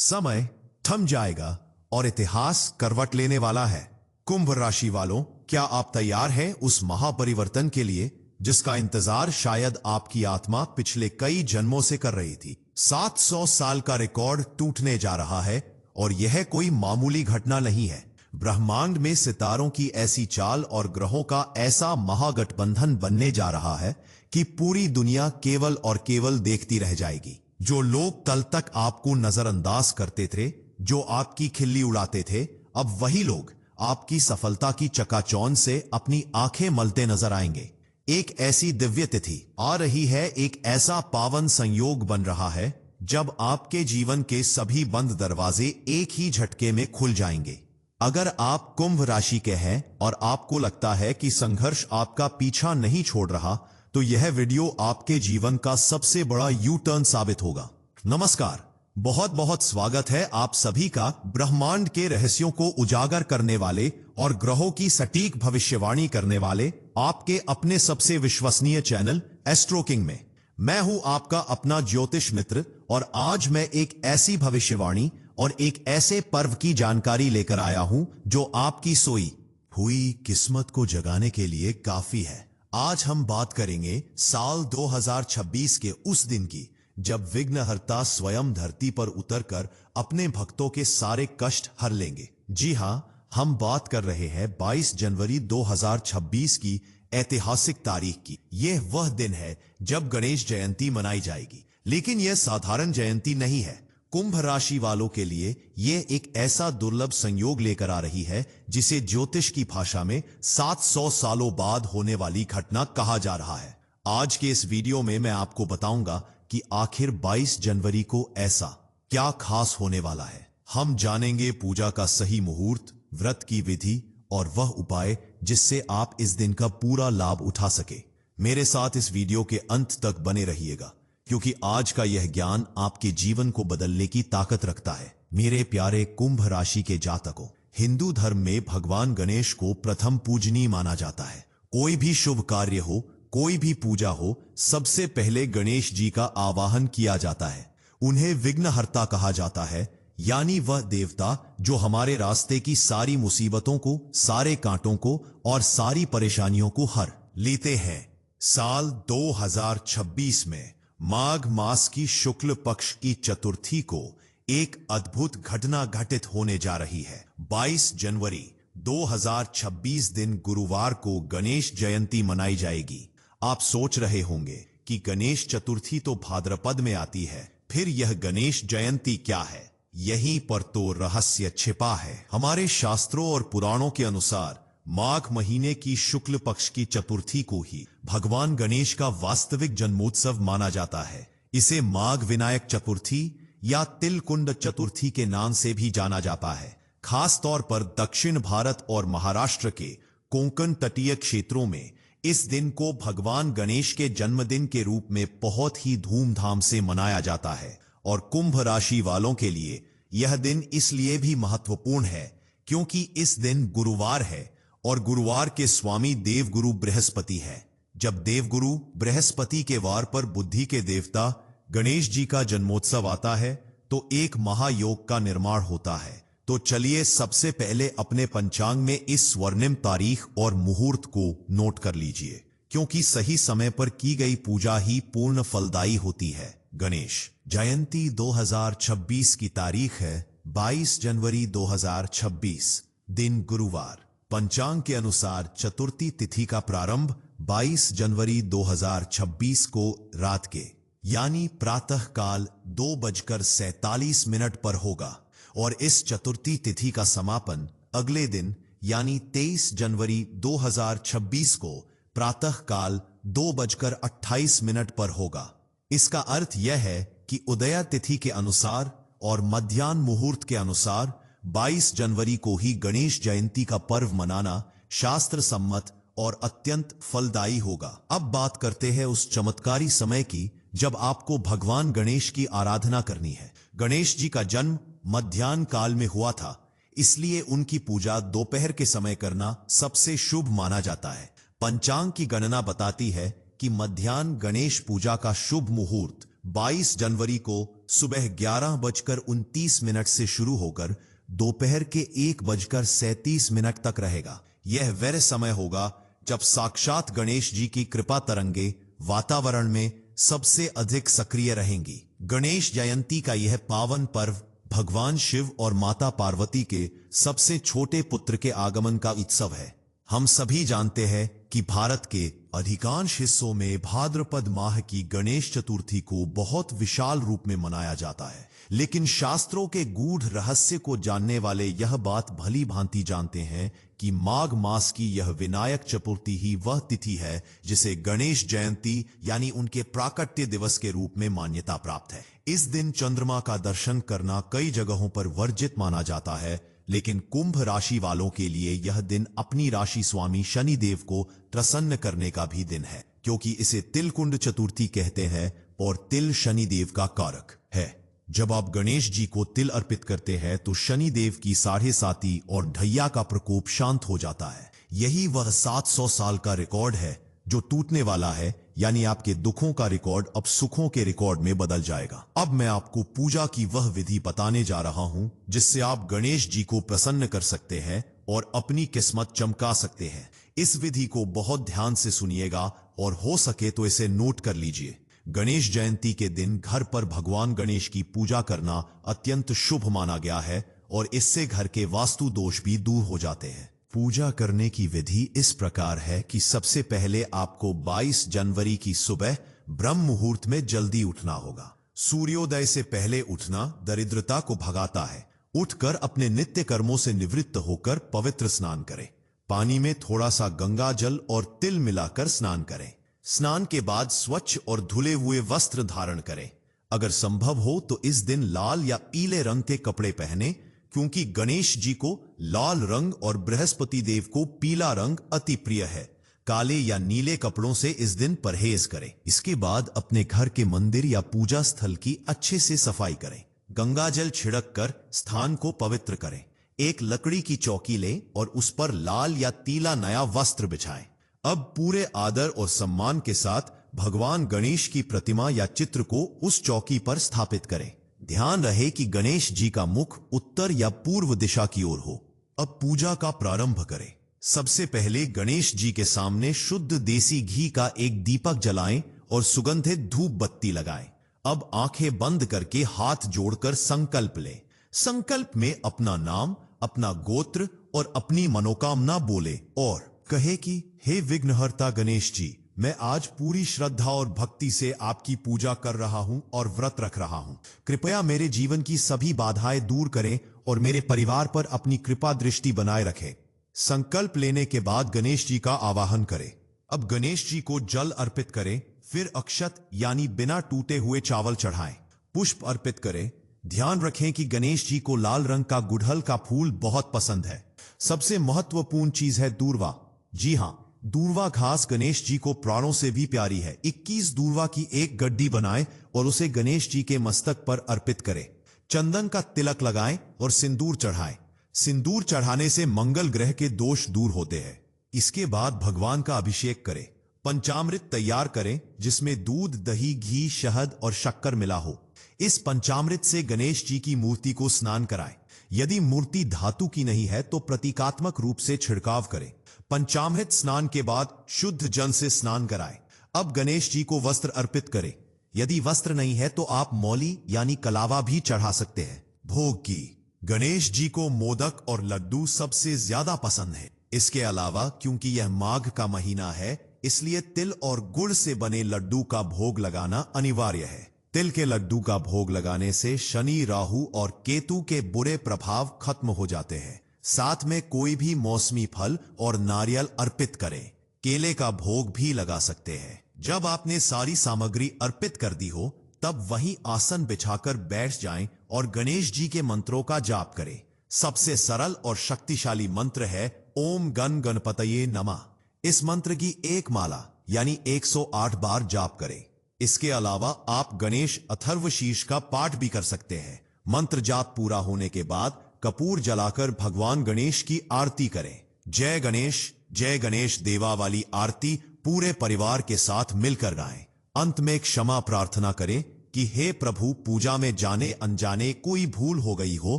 समय थम जाएगा और इतिहास करवट लेने वाला है। कुंभ राशि वालों, क्या आप तैयार हैं उस महापरिवर्तन के लिए जिसका इंतजार शायद आपकी आत्मा पिछले कई जन्मों से कर रही थी? 700 साल का रिकॉर्ड टूटने जा रहा है और यह कोई मामूली घटना नहीं है। ब्रह्मांड में सितारों की ऐसी चाल और ग्रहों का ऐसा महागठबंधन बनने जा रहा है कि पूरी दुनिया केवल और केवल देखती रह जाएगी। जो लोग कल तक आपको नजरअंदाज करते थे, जो आपकी खिल्ली उड़ाते थे, अब वही लोग आपकी सफलता की चकाचौंध से अपनी आंखें मलते नजर आएंगे। एक ऐसी दिव्य तिथि आ रही है, एक ऐसा पावन संयोग बन रहा है जब आपके जीवन के सभी बंद दरवाजे एक ही झटके में खुल जाएंगे। अगर आप कुंभ राशि के हैं और आपको लगता है कि संघर्ष आपका पीछा नहीं छोड़ रहा, तो यह वीडियो आपके जीवन का सबसे बड़ा यू टर्न साबित होगा। नमस्कार, बहुत बहुत स्वागत है आप सभी का ब्रह्मांड के रहस्यों को उजागर करने वाले और ग्रहों की सटीक भविष्यवाणी करने वाले आपके अपने सबसे विश्वसनीय चैनल एस्ट्रो किंग में। मैं हूं आपका अपना ज्योतिष मित्र और आज मैं एक ऐसी भविष्यवाणी और एक ऐसे पर्व की जानकारी लेकर आया हूं जो आपकी सोई हुई किस्मत को जगाने के लिए काफी है। आज हम बात करेंगे साल 2026 के उस दिन की जब विघ्नहर्ता स्वयं धरती पर उतरकर अपने भक्तों के सारे कष्ट हर लेंगे। जी हां, हम बात कर रहे हैं 22 जनवरी 2026 की ऐतिहासिक तारीख की। यह वह दिन है जब गणेश जयंती मनाई जाएगी, लेकिन यह साधारण जयंती नहीं है। कुंभ राशि वालों के लिए यह एक ऐसा दुर्लभ संयोग लेकर आ रही है जिसे ज्योतिष की भाषा में 700 सालों बाद होने वाली घटना कहा जा रहा है। आज के इस वीडियो में मैं आपको बताऊंगा कि आखिर 22 जनवरी को ऐसा क्या खास होने वाला है। हम जानेंगे पूजा का सही मुहूर्त, व्रत की विधि और वह उपाय जिससे आप इस दिन का पूरा लाभ उठा सके। मेरे साथ इस वीडियो के अंत तक बने रहिएगा, क्योंकि आज का यह ज्ञान आपके जीवन को बदलने की ताकत रखता है। मेरे प्यारे कुंभ राशि के जातकों, हिंदू धर्म में भगवान गणेश को प्रथम पूजनीय माना जाता है। कोई भी शुभ कार्य हो, कोई भी पूजा हो, सबसे पहले गणेश जी का आवाहन किया जाता है। उन्हें विघ्नहर्ता कहा जाता है, यानी वह देवता जो हमारे रास्ते की सारी मुसीबतों को, सारे कांटों को और सारी परेशानियों को हर लेते हैं। साल 2026 में माघ मास की शुक्ल पक्ष की चतुर्थी को एक अद्भुत घटना घटित होने जा रही है। 22 जनवरी 2026 दिन गुरुवार को गणेश जयंती मनाई जाएगी। आप सोच रहे होंगे कि गणेश चतुर्थी तो भाद्रपद में आती है, फिर यह गणेश जयंती क्या है? यहीं पर तो रहस्य छिपा है। हमारे शास्त्रों और पुराणों के अनुसार माघ महीने की शुक्ल पक्ष की चतुर्थी को ही भगवान गणेश का वास्तविक जन्मोत्सव माना जाता है। इसे माघ विनायक चतुर्थी या तिलकुंड चतुर्थी के नाम से भी जाना जाता है। खास तौर पर दक्षिण भारत और महाराष्ट्र के कोंकण तटीय क्षेत्रों में इस दिन को भगवान गणेश के जन्मदिन के रूप में बहुत ही धूमधाम से मनाया जाता है। और कुंभ राशि वालों के लिए यह दिन इसलिए भी महत्वपूर्ण है क्योंकि इस दिन गुरुवार है और गुरुवार के स्वामी देवगुरु बृहस्पति है। जब देवगुरु बृहस्पति के वार पर बुद्धि के देवता गणेश जी का जन्मोत्सव आता है तो एक महायोग का निर्माण होता है। तो चलिए सबसे पहले अपने पंचांग में इस स्वर्णिम तारीख और मुहूर्त को नोट कर लीजिए, क्योंकि सही समय पर की गई पूजा ही पूर्ण फलदायी होती है। गणेश जयंती 2026 की तारीख है 22 जनवरी 2026, दिन गुरुवार। पंचांग के अनुसार चतुर्थी तिथि का प्रारंभ 22 जनवरी 2026 को रात के यानी प्रातः काल 2:47 पर होगा और इस चतुर्थी तिथि का समापन अगले दिन यानी 23 जनवरी 2026 को प्रातः काल 2:28 पर होगा। इसका अर्थ यह है कि उदया तिथि के अनुसार और मध्याह्न मुहूर्त के अनुसार 22 जनवरी को ही गणेश जयंती का पर्व मनाना शास्त्र सम्मत और अत्यंत फलदायी होगा। अब बात करते हैं उस चमत्कारी समय की जब आपको भगवान गणेश की आराधना करनी है। गणेश जी का जन्म मध्याह्न काल में हुआ था, इसलिए उनकी पूजा दोपहर के समय करना सबसे शुभ माना जाता है। पंचांग की गणना बताती है कि मध्याह्न गणेश पूजा का शुभ मुहूर्त 22 जनवरी को सुबह 11:29 से शुरू होकर दोपहर के 1:37 तक रहेगा। यह वह समय होगा जब साक्षात गणेश जी की कृपा तरंगे वातावरण में सबसे अधिक सक्रिय रहेंगी। गणेश जयंती का यह पावन पर्व भगवान शिव और माता पार्वती के सबसे छोटे पुत्र के आगमन का उत्सव है। हम सभी जानते हैं कि भारत के अधिकांश हिस्सों में भाद्रपद माह की गणेश चतुर्थी को बहुत विशाल रूप में मनाया जाता है, लेकिन शास्त्रों के गूढ़ रहस्य को जानने वाले यह बात भली भांति जानते हैं कि माघ मास की यह विनायक चतुर्थी ही वह तिथि है जिसे गणेश जयंती यानी उनके प्राकट्य दिवस के रूप में मान्यता प्राप्त है। इस दिन चंद्रमा का दर्शन करना कई जगहों पर वर्जित माना जाता है, लेकिन कुंभ राशि वालों के लिए यह दिन अपनी राशि स्वामी शनि देव को प्रसन्न करने का भी दिन है, क्योंकि इसे तिलकुंड चतुर्थी कहते हैं और तिल शनि देव का कारक है। जब आप गणेश जी को तिल अर्पित करते हैं तो शनि देव की 7.5 और ढैया का प्रकोप शांत हो जाता है। यही वह 700 साल का रिकॉर्ड है जो टूटने वाला है, यानी आपके दुखों का रिकॉर्ड अब सुखों के रिकॉर्ड में बदल जाएगा। अब मैं आपको पूजा की वह विधि बताने जा रहा हूं जिससे आप गणेश जी को प्रसन्न कर सकते हैं और अपनी किस्मत चमका सकते हैं। इस विधि को बहुत ध्यान से सुनिएगा और हो सके तो इसे नोट कर लीजिए। गणेश जयंती के दिन घर पर भगवान गणेश की पूजा करना अत्यंत शुभ माना गया है और इससे घर के वास्तु दोष भी दूर हो जाते हैं। पूजा करने की विधि इस प्रकार है कि सबसे पहले आपको 22 जनवरी की सुबह ब्रह्म मुहूर्त में जल्दी उठना होगा। सूर्योदय से पहले उठना दरिद्रता को भगाता है। उठकर अपने नित्य कर्मों से निवृत्त होकर पवित्र स्नान करें। पानी में थोड़ा सा गंगा जल और तिल मिलाकर स्नान करें। स्नान के बाद स्वच्छ और धुले हुए वस्त्र धारण करें। अगर संभव हो तो इस दिन लाल या पीले रंग के कपड़े पहने, क्योंकि गणेश जी को लाल रंग और बृहस्पति देव को पीला रंग अति प्रिय है। काले या नीले कपड़ों से इस दिन परहेज करें। इसके बाद अपने घर के मंदिर या पूजा स्थल की अच्छे से सफाई करें। गंगा जल छिड़क कर स्थान को पवित्र करें। एक लकड़ी की चौकी लें और उस पर लाल या पीला नया वस्त्र बिछाएं। अब पूरे आदर और सम्मान के साथ भगवान गणेश की प्रतिमा या चित्र को उस चौकी पर स्थापित करें। ध्यान रहे कि गणेश जी का मुख उत्तर या पूर्व दिशा की ओर हो। अब पूजा का प्रारंभ करें। सबसे पहले गणेश जी के सामने शुद्ध देसी घी का एक दीपक जलाएं और सुगंधित धूप बत्ती लगाएं। अब आंखें बंद करके हाथ जोड़कर संकल्प लें। संकल्प में अपना नाम, अपना गोत्र और अपनी मनोकामना बोले और कहे कि हे विघ्नहर्ता गणेश जी, मैं आज पूरी श्रद्धा और भक्ति से आपकी पूजा कर रहा हूं और व्रत रख रहा हूं। कृपया मेरे जीवन की सभी बाधाएं दूर करें और मेरे परिवार पर अपनी कृपा दृष्टि बनाए रखें। संकल्प लेने के बाद गणेश जी का आवाहन करें। अब गणेश जी को जल अर्पित करें, फिर अक्षत यानी बिना टूटे हुए चावल चढ़ाएं। पुष्प अर्पित करें। ध्यान रखें कि गणेश जी को लाल रंग का गुड़हल का फूल बहुत पसंद है। सबसे महत्वपूर्ण चीज है दूर्वा। जी हां, दूर्वा घास गणेश जी को प्राणों से भी प्यारी है। 21 दूर्वा की एक गड्डी बनाएं और उसे गणेश जी के मस्तक पर अर्पित करें। चंदन का तिलक लगाएं और सिंदूर चढ़ाएं। सिंदूर चढ़ाने से मंगल ग्रह के दोष दूर होते हैं। इसके बाद भगवान का अभिषेक करें। पंचामृत तैयार करें जिसमें दूध, दही, घी, शहद और शक्कर मिला हो। इस पंचामृत से गणेश जी की मूर्ति को स्नान कराएं। यदि मूर्ति धातु की नहीं है तो प्रतीकात्मक रूप से छिड़काव करें। पंचामृत स्नान के बाद शुद्ध जल से स्नान कराएं। अब गणेश जी को वस्त्र अर्पित करें। यदि वस्त्र नहीं है तो आप मौली यानी कलावा भी चढ़ा सकते हैं। भोग की गणेश जी को मोदक और लड्डू सबसे ज्यादा पसंद है। इसके अलावा क्योंकि यह माघ का महीना है, इसलिए तिल और गुड़ से बने लड्डू का भोग लगाना अनिवार्य है। तिल के लड्डू का भोग लगाने से शनि, राहु और केतु के बुरे प्रभाव खत्म हो जाते हैं। साथ में कोई भी मौसमी फल और नारियल अर्पित करें। केले का भोग भी लगा सकते हैं। जब आपने सारी सामग्री अर्पित कर दी हो तब वहीं आसन बिछाकर बैठ जाएं और गणेश जी के मंत्रों का जाप करें। सबसे सरल और शक्तिशाली मंत्र है ओम गण गणपतये नमः। इस मंत्र की एक माला यानी 108 बार जाप करें। इसके अलावा आप गणेश अथर्वशीर्ष का पाठ भी कर सकते हैं। मंत्र जाप पूरा होने के बाद कपूर जलाकर भगवान गणेश की आरती करें। जय गणेश देवा वाली आरती पूरे परिवार के साथ मिलकर गाएं। अंत में क्षमा प्रार्थना करें कि हे प्रभु, पूजा में जाने अनजाने कोई भूल हो गई हो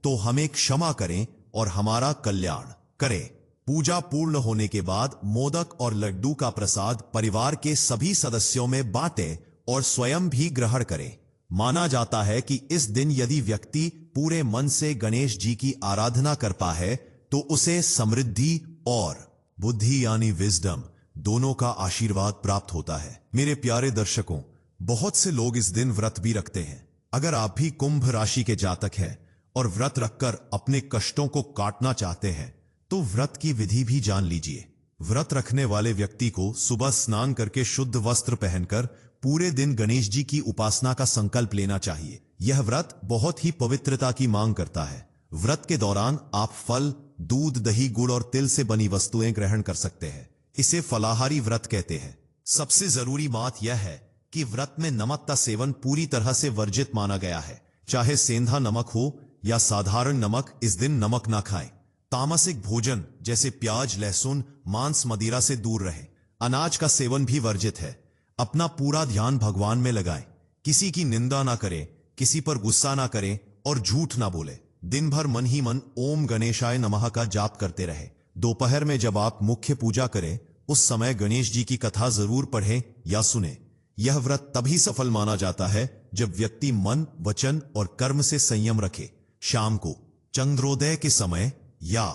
तो हमें क्षमा करें और हमारा कल्याण करें। पूजा पूर्ण होने के बाद मोदक और लड्डू का प्रसाद परिवार के सभी सदस्यों में बांटें और स्वयं भी ग्रहण करें। माना जाता है कि इस दिन यदि व्यक्ति पूरे मन से गणेश जी की आराधना करता है तो उसे समृद्धि और बुद्धि यानी विजडम दोनों का आशीर्वाद प्राप्त होता है। मेरे प्यारे दर्शकों, बहुत से लोग इस दिन व्रत भी रखते हैं। अगर आप भी कुंभ राशि के जातक हैं और व्रत रखकर अपने कष्टों को काटना चाहते हैं तो व्रत की विधि भी जान लीजिए। व्रत रखने वाले व्यक्ति को सुबह स्नान करके शुद्ध वस्त्र पहनकर पूरे दिन गणेश जी की उपासना का संकल्प लेना चाहिए। यह व्रत बहुत ही पवित्रता की मांग करता है। व्रत के दौरान आप फल, दूध, दही, गुड़ और तिल से बनी वस्तुएं ग्रहण कर सकते हैं। इसे फलाहारी व्रत कहते हैं। सबसे जरूरी बात यह है कि व्रत में नमक का सेवन पूरी तरह से वर्जित माना गया है। चाहे सेंधा नमक हो या साधारण नमक, इस दिन नमक ना खाएं। तामसिक भोजन जैसे प्याज, लहसुन, मांस, मदिरा से दूर रहें। अनाज का सेवन भी वर्जित है। अपना पूरा ध्यान भगवान में लगाएं। किसी की निंदा ना करें, किसी पर गुस्सा ना करें और झूठ ना बोले। दिन भर मन ही मन ओम गणेशाय नमः का जाप करते रहे। दोपहर में जब आप मुख्य पूजा करें उस समय गणेश जी की कथा जरूर पढ़ें या सुने। यह व्रत तभी सफल माना जाता है जब व्यक्ति मन, वचन और कर्म से संयम रखे। शाम को चंद्रोदय के समय या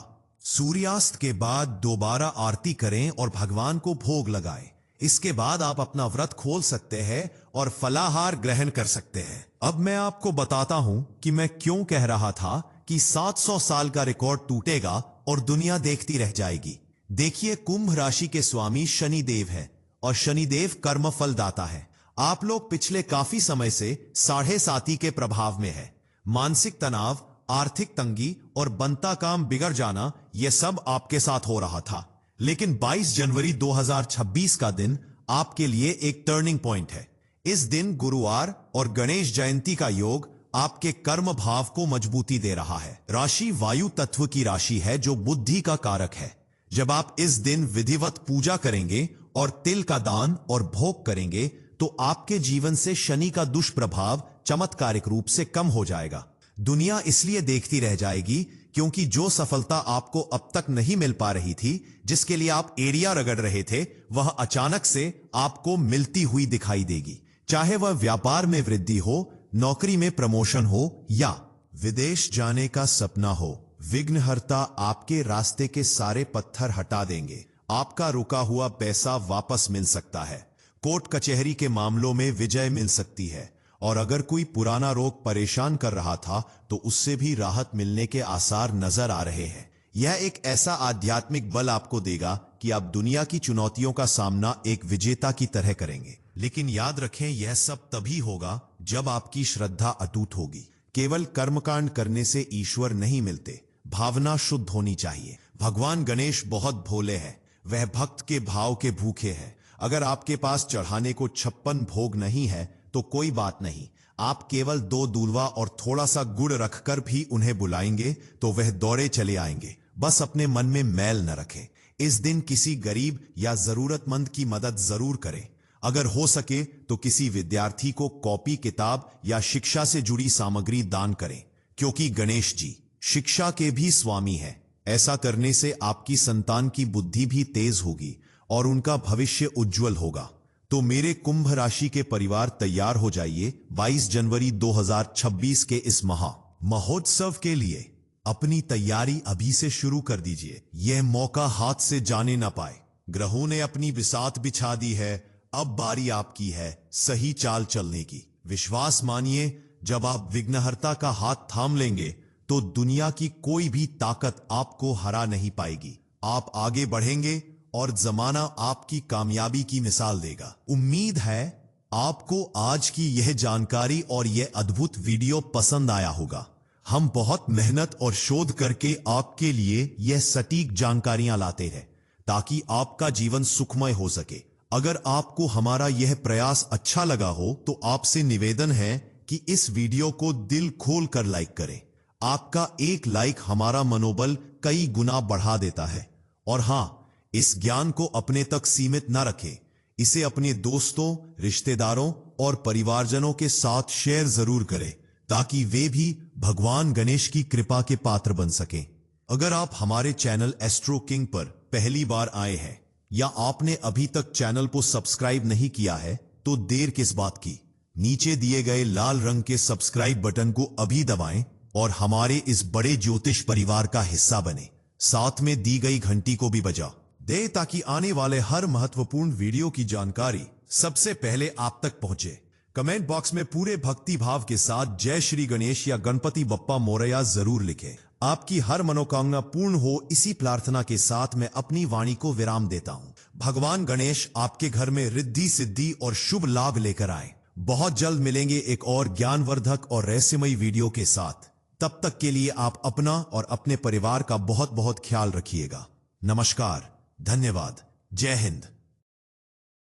सूर्यास्त के बाद दोबारा आरती करें और भगवान को भोग लगाएं। इसके बाद आप अपना व्रत खोल सकते हैं और फलाहार ग्रहण कर सकते हैं। अब मैं आपको बताता हूं कि मैं क्यों कह रहा था कि 700 साल का रिकॉर्ड टूटेगा और दुनिया देखती रह जाएगी। देखिए, कुंभ राशि के स्वामी शनिदेव हैं और शनिदेव कर्मफल दाता है। आप लोग पिछले काफी समय से 7.5 के प्रभाव में है। मानसिक तनाव, आर्थिक तंगी और बनता काम बिगड़ जाना, यह सब आपके साथ हो रहा था। लेकिन 22 जनवरी 2026 का दिन आपके लिए एक टर्निंग पॉइंट है। इस दिन गुरुवार और गणेश जयंती का योग आपके कर्म भाव को मजबूती दे रहा है। राशि वायु तत्व की राशि है जो बुद्धि का कारक है। जब आप इस दिन विधिवत पूजा करेंगे और तिल का दान और भोग करेंगे तो आपके जीवन से शनि का दुष्प्रभाव चमत्कारिक रूप से कम हो जाएगा। दुनिया इसलिए देखती रह जाएगी क्योंकि जो सफलता आपको अब तक नहीं मिल पा रही थी, जिसके लिए आप एड़ियां रगड़ रहे थे, वह अचानक से आपको मिलती हुई दिखाई देगी। चाहे वह व्यापार में वृद्धि हो, नौकरी में प्रमोशन हो या विदेश जाने का सपना हो, विघ्नहर्ता आपके रास्ते के सारे पत्थर हटा देंगे। आपका रुका हुआ पैसा वापस मिल सकता है। कोर्ट कचहरी के मामलों में विजय मिल सकती है और अगर कोई पुराना रोग परेशान कर रहा था तो उससे भी राहत मिलने के आसार नजर आ रहे हैं। यह एक ऐसा आध्यात्मिक बल आपको देगा कि आप दुनिया की चुनौतियों का सामना एक विजेता की तरह करेंगे। लेकिन याद रखें, यह सब तभी होगा जब आपकी श्रद्धा अटूट होगी। केवल कर्मकांड करने से ईश्वर नहीं मिलते, भावना शुद्ध होनी चाहिए। भगवान गणेश बहुत भोले हैं, वह भक्त के भाव के भूखे हैं। अगर आपके पास चढ़ाने को 56 भोग नहीं है तो कोई बात नहीं, आप केवल 2 दूल्वा और थोड़ा सा गुड़ रखकर भी उन्हें बुलाएंगे तो वह दौड़े चले आएंगे। बस अपने मन में मैल न रखें। इस दिन किसी गरीब या जरूरतमंद की मदद जरूर करें। अगर हो सके तो किसी विद्यार्थी को कॉपी, किताब या शिक्षा से जुड़ी सामग्री दान करें, क्योंकि गणेश जी शिक्षा के भी स्वामी हैं। ऐसा करने से आपकी संतान की बुद्धि भी तेज होगी और उनका भविष्य उज्जवल होगा। तो मेरे कुंभ राशि के परिवार, तैयार हो जाइए 22 जनवरी 2026 के इस महोत्सव के लिए। अपनी तैयारी अभी से शुरू कर दीजिए। यह मौका हाथ से जाने ना पाए। ग्रहों ने अपनी बिसात बिछा दी है, अब बारी आपकी है सही चाल चलने की। विश्वास मानिए, जब आप विघ्नहर्ता का हाथ थाम लेंगे तो दुनिया की कोई भी ताकत आपको हरा नहीं पाएगी। आप आगे बढ़ेंगे और जमाना आपकी कामयाबी की मिसाल देगा। उम्मीद है आपको आज की यह जानकारी और यह अद्भुत वीडियो पसंद आया होगा। हम बहुत मेहनत और शोध करके आपके लिए यह सटीक जानकारियां लाते हैं ताकि आपका जीवन सुखमय हो सके। अगर आपको हमारा यह प्रयास अच्छा लगा हो तो आपसे निवेदन है कि इस वीडियो को दिल खोल कर लाइक करें। आपका एक लाइक हमारा मनोबल कई गुना बढ़ा देता है। और हां, इस ज्ञान को अपने तक सीमित न रखें, इसे अपने दोस्तों, रिश्तेदारों और परिवारजनों के साथ शेयर जरूर करें ताकि वे भी भगवान गणेश की कृपा के पात्र बन सकें। अगर आप हमारे चैनल एस्ट्रो किंग पर पहली बार आए हैं या आपने अभी तक चैनल को सब्सक्राइब नहीं किया है तो देर किस बात की, नीचे दिए गए लाल रंग के सब्सक्राइब बटन को अभी दबाएं और हमारे इस बड़े ज्योतिष परिवार का हिस्सा बने। साथ में दी गई घंटी को भी बजा दे ताकि आने वाले हर महत्वपूर्ण वीडियो की जानकारी सबसे पहले आप तक पहुंचे। कमेंट बॉक्स में पूरे भक्ति भाव के साथ जय श्री गणेश या गणपति बप्पा मोरया जरूर लिखें। आपकी हर मनोकामना पूर्ण हो, इसी प्रार्थना के साथ मैं अपनी वाणी को विराम देता हूं। भगवान गणेश आपके घर में रिद्धि सिद्धि और शुभ लाभ लेकर आए। बहुत जल्द मिलेंगे एक और ज्ञानवर्धक और रहस्यमयी वीडियो के साथ। तब तक के लिए आप अपना और अपने परिवार का बहुत बहुत ख्याल रखिएगा। नमस्कार, धन्यवाद, जय हिंद।